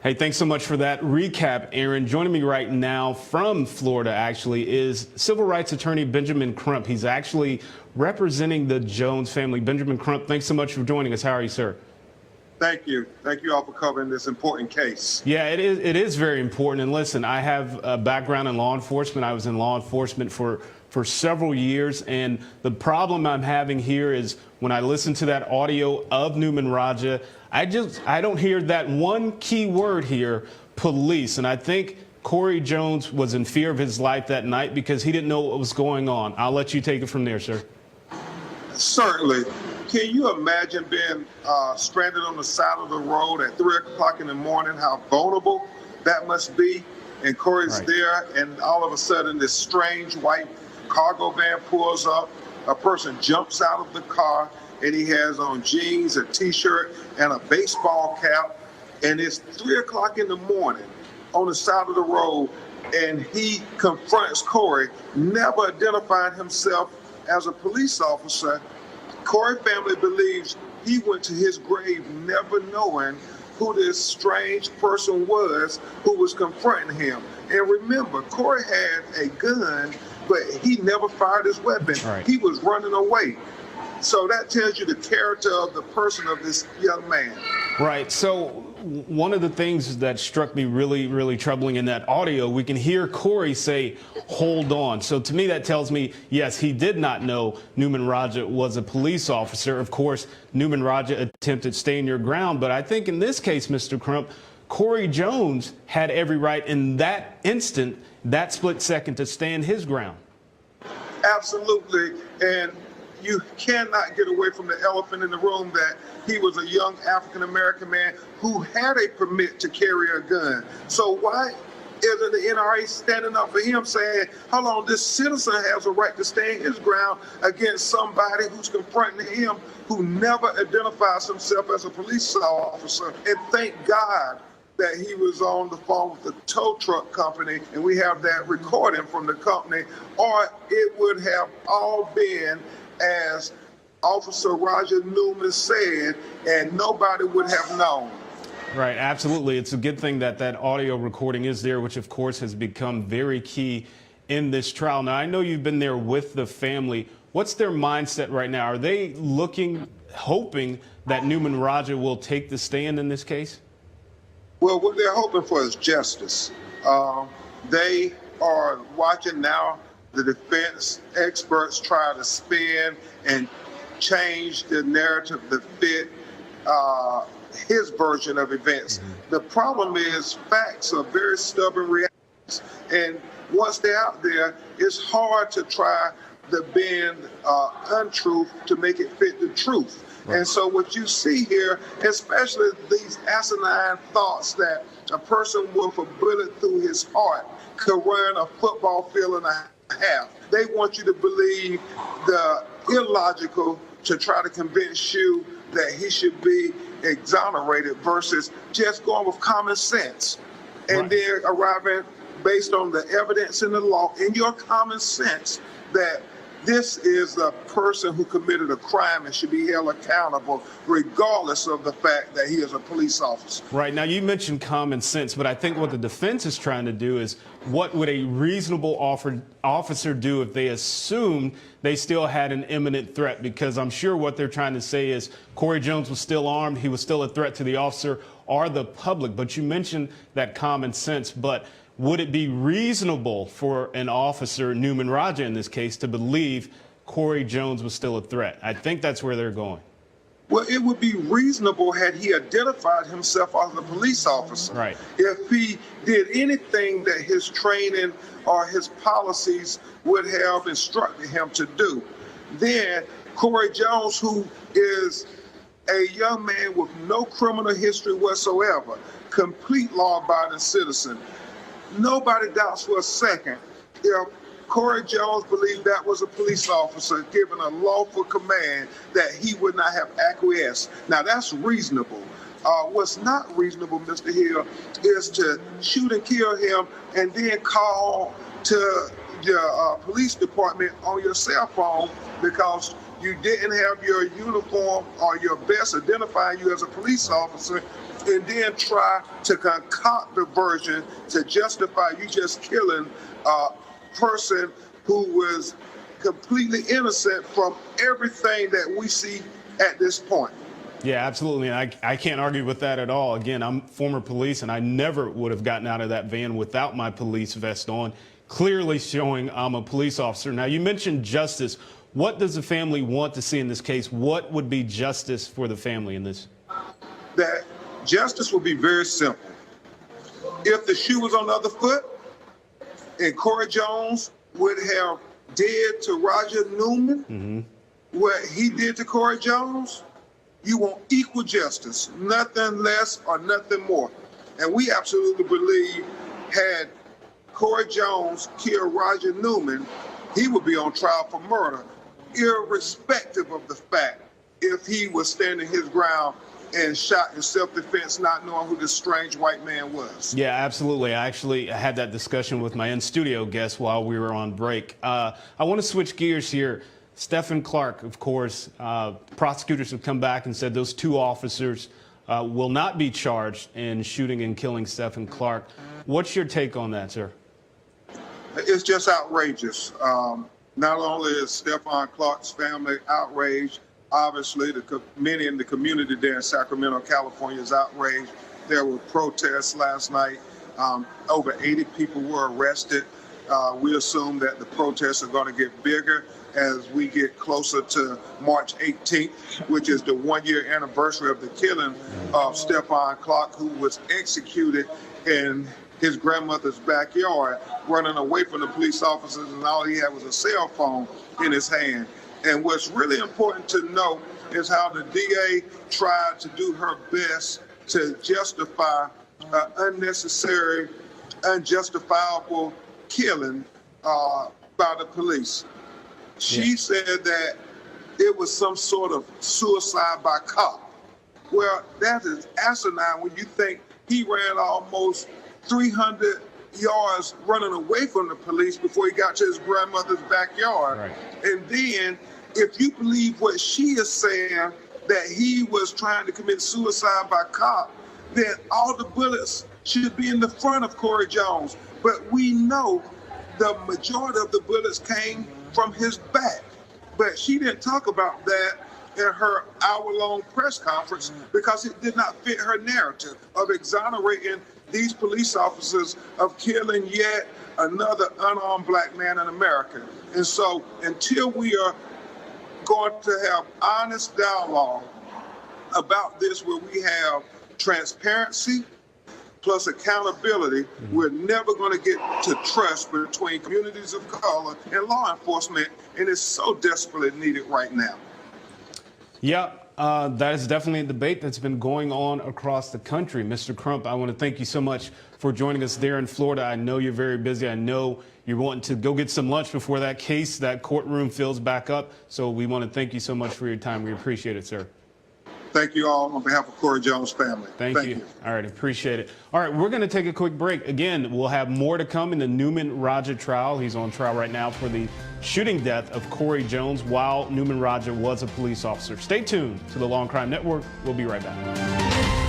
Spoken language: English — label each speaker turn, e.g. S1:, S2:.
S1: Hey, thanks so much for that recap, Aaron. Joining me right now from Florida, actually, is civil rights attorney Benjamin Crump. He's actually representing the Jones family. Benjamin Crump, thanks so much for joining us. How are you, sir?
S2: Thank you. Thank you all for covering this important case.
S1: Yeah, it is very important. And listen, I have a background in law enforcement. I was in law enforcement for several years. And the problem I'm having here is when I listen to that audio of Newman Raja, I don't hear that one key word here, police. And I think Corey Jones was in fear of his life that night because he didn't know what was going on. I'll let you take it from there, sir.
S2: Certainly. Can you imagine being stranded on the side of the road at 3 o'clock in the morning, how vulnerable that must be? And Corey's there, and all of a sudden this strange white cargo van pulls up. A person jumps out of the car, and he has on jeans, a T-shirt, and a baseball cap. And it's 3 o'clock in the morning on the side of the road, and he confronts Corey, never identifying himself as a police officer. Corey family believes he went to his grave never knowing who this strange person was who was confronting him. And remember, Corey had a gun, but he never fired his weapon. He was running away. So that tells you the character of the person of this young man.
S1: Right. So one of the things that struck me really troubling in that audio, we can hear Corey say, "Hold on." So to me, that tells me, yes, he did not know Newman Raja was a police officer. Of course, Newman Raja attempted staying your ground. But I think in this case, Mr. Crump, Corey Jones had every right in that instant, that split second, to stand his ground.
S2: Absolutely. And you cannot get away from the elephant in the room that he was a young African-American man who had a permit to carry a gun. So why isn't the NRA standing up for him, saying, hold on, this citizen has a right to stand his ground against somebody who's confronting him who never identifies himself as a police officer? And thank God that he was on the phone with the tow truck company, and we have that recording from the company, or it would have all been as Officer Roger Newman said, and nobody would have known.
S1: Right, absolutely. It's a good thing that that audio recording is there, which of course has become very key in this trial. Now, I know you've been there with the family. What's their mindset right now? Are they hoping that Newman Raja will take the stand in this case?
S2: Well, what they're hoping for is justice. They are watching now the defense experts try to spin and change the narrative to fit his version of events. The problem is facts are very stubborn realities. And once they're out there, it's hard to try to bend untruth to make it fit the truth. And so what you see here, especially these asinine thoughts that a person with a bullet through his heart could run a football field and a half. They want you to believe the illogical to try to convince you that he should be exonerated versus just going with common sense. And then arriving based on the evidence in the law, in your common sense, that this is a person who committed a crime and should be held accountable regardless of the fact that he is a police officer.
S1: Right. Now, you mentioned common sense, but I think what the defense is trying to do is what would a reasonable officer do if they assumed they still had an imminent threat? Because I'm sure what they're trying to say is Corey Jones was still armed. He was still a threat to the officer or the public. But you mentioned that common sense. But would it be reasonable for an officer, Newman Raja in this case, to believe Corey Jones was still a threat? I think that's where they're going.
S2: Well, it would be reasonable had he identified himself as a police officer.
S1: Right.
S2: If he did anything that his training or his policies would have instructed him to do. Then Corey Jones, who is a young man with no criminal history whatsoever, complete law-abiding citizen, nobody doubts for a second if Corey Jones believed that was a police officer given a lawful command that he would not have acquiesced. Now, that's reasonable. What's not reasonable, Mr. Hill, is to shoot and kill him and then call to the police department on your cell phone because you didn't have your uniform or your vest identifying you as a police officer, and then try to concoct a version to justify you just killing a person who was completely innocent from everything that we see at this point.
S1: Yeah, absolutely. And I can't argue with that at all. Again, I'm former police, and I never would have gotten out of that van without my police vest on, clearly showing I'm a police officer. Now, you mentioned justice. What does the family want to see in this case? What would be justice for the family in this?
S2: That justice would be very simple. If the shoe was on the other foot and Corey Jones would have did to Roger Newman what he did to Corey Jones, you want equal justice, nothing less or nothing more. And we absolutely believe had Corey Jones killed Roger Newman, he would be on trial for murder, irrespective of the fact if he was standing his ground and shot in self-defense, not knowing who this strange white man was.
S1: Yeah, absolutely. I actually had that discussion with my in-studio guest while we were on break. I want to switch gears here. Stephon Clark, of course, prosecutors have come back and said those two officers will not be charged in shooting and killing Stephon Clark. What's your take on that, sir?
S2: It's just outrageous. Not only is Stephon Clark's family outraged, obviously many in the community there in Sacramento, California is outraged. There were protests last night. Over 80 people were arrested. We assume that the protests are going to get bigger as we get closer to March 18th, which is the one-year anniversary of the killing of Stephon Clark, who was executed in his grandmother's backyard, running away from the police officers, and all he had was a cell phone in his hand. And what's really important to know is how the DA tried to do her best to justify unnecessary, unjustifiable killing by the police. She said that it was some sort of suicide by cop. Well, that is asinine when you think he ran almost 300 yards running away from the police before he got to his grandmother's backyard.
S1: Right.
S2: And then, if you believe what she is saying, that he was trying to commit suicide by cop, then all the bullets should be in the front of Corey Jones. But we know the majority of the bullets came from his back. But she didn't talk about that in her hour-long press conference because it did not fit her narrative of exonerating these police officers of killing yet another unarmed black man in America. And so until we are going to have honest dialogue about this, where we have transparency plus accountability, we're never going to get to trust between communities of color and law enforcement, and it's so desperately needed right now.
S1: Yeah, that is definitely a debate that's been going on across the country. Mr. Crump, I want to thank you so much for joining us there in Florida. I know you're very busy. I know you're wanting to go get some lunch before that case, that courtroom fills back up. So we want to thank you so much for your time. We appreciate it, sir.
S2: Thank you all on behalf of Corey Jones' family.
S1: Thank you. All right, appreciate it. All right, we're going to take a quick break. Again, we'll have more to come in the Newman-Raja trial. He's on trial right now for the shooting death of Corey Jones while Newman-Raja was a police officer. Stay tuned to the Law and Crime Network. We'll be right back.